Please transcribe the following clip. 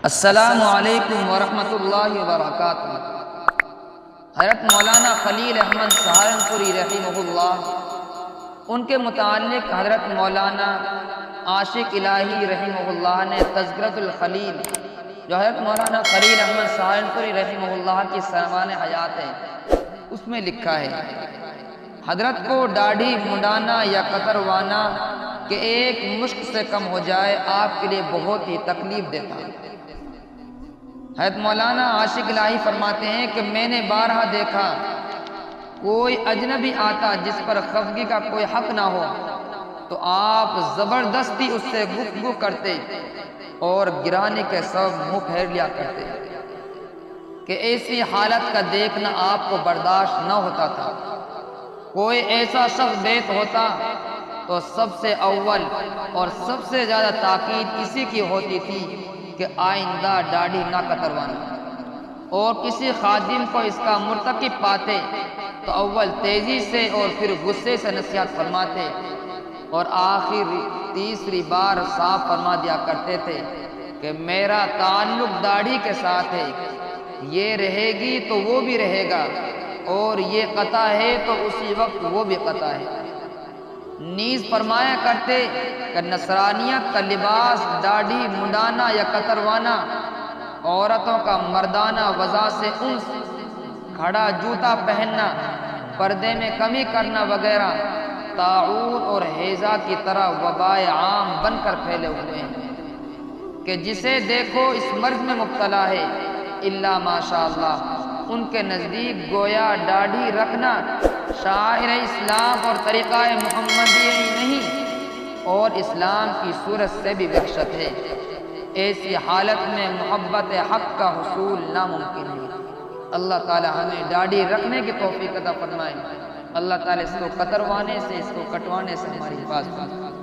السلام علیکم ورحمۃ اللہ وبرکاتہ۔ حضرت مولانا خلیل احمد سہارنپوری رحمہ اللہ، ان کے متعلق حضرت مولانا عاشق الہی رحمہ اللہ نے تذکرۃ الخلیل، جو حضرت مولانا خلیل احمد سہارنپوری رحمہ اللہ کی سامان حیات ہے، اس میں لکھا ہے حضرت کو داڑھی منڈانا یا کتروانا کہ ایک مشک سے کم ہو جائے آپ کے لیے بہت ہی تکلیف دیتا ہے۔ حضرت مولانا عاشق الہی فرماتے ہیں کہ میں نے بارہا دیکھا کوئی اجنبی آتا جس پر خفگی کا کوئی حق نہ ہو تو آپ زبردستی اس سے گفتگو کرتے اور گرانے کے سبب منہ پھیر لیا کرتے کہ ایسی حالت کا دیکھنا آپ کو برداشت نہ ہوتا تھا۔ کوئی ایسا شخص بیت ہوتا تو سب سے اول اور سب سے زیادہ تاکید اسی کی ہوتی تھی کہ آئندہ داڑھی نہ کتروانا، اور کسی خادم کو اس کا مرتکب پاتے تو اول تیزی سے اور پھر غصے سے نصیحت فرماتے اور آخر تیسری بار صاف فرما دیا کرتے تھے کہ میرا تعلق داڑھی کے ساتھ ہے، یہ رہے گی تو وہ بھی رہے گا، اور یہ قطع ہے تو اسی وقت وہ بھی قطع ہے۔ نیز فرمایا کرتے کہ نصرانیت کا لباس داڑھی منڈانا یا کتروانا، عورتوں کا مردانہ وضع سے انس، کھڑا جوتا پہننا، پردے میں کمی کرنا وغیرہ طاعون اور ہیضہ کی طرح وبائے عام بن کر پھیلے ہوئے ہیں کہ جسے دیکھو اس مرض میں مبتلا ہے الا ماشاء اللہ۔ ان کے نزدیک گویا داڑھی رکھنا شاعر اسلام اور طریقہ محمدی ہی نہیں اور اسلام کی صورت سے بھی وحشت ہے۔ ایسی حالت میں محبت حق کا حصول ناممکن ہے۔ اللہ تعالی ہمیں داڑھی رکھنے کی توفیق عطا فرمائے۔ اللہ تعالی اس کو کتروانے سے، اس کو کٹوانے سے ہماری حفاظت فرمائے۔